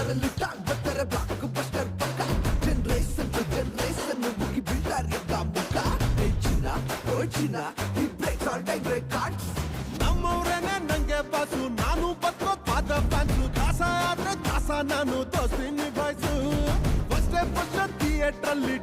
ಅದರಲ್ಲಿ ಟಾಕ್ ಬರ್ತಾರೆ block buster ಪಕ್ಕ ಜನರೇಷನ್ ಟು ಜನರೇಷನ್ ಮುಗಿ ಬೀಳ್ತಾರೆ ಎದ್ದ ಮುಖ ಏ ಚಿನ್ನ ಓ ಚಿನ್ನ ಈ breaks all time break cards ನಮ್ಮವ್ರೇನೆ ನಂಗೆ ಬಾಸು ನಾನು ಬತ್ತೋ ಪಾದ ಫ್ಯಾನ್ಸು ದಾಸ ಆದ್ರೆ ದಾಸ ನಾನು ದೋಸ್ತಿ ನಿಭಾಯಿಸು ಫಸ್ಟ್ ಥಿಯೇಟರ್ ಅಲ್ಲಿ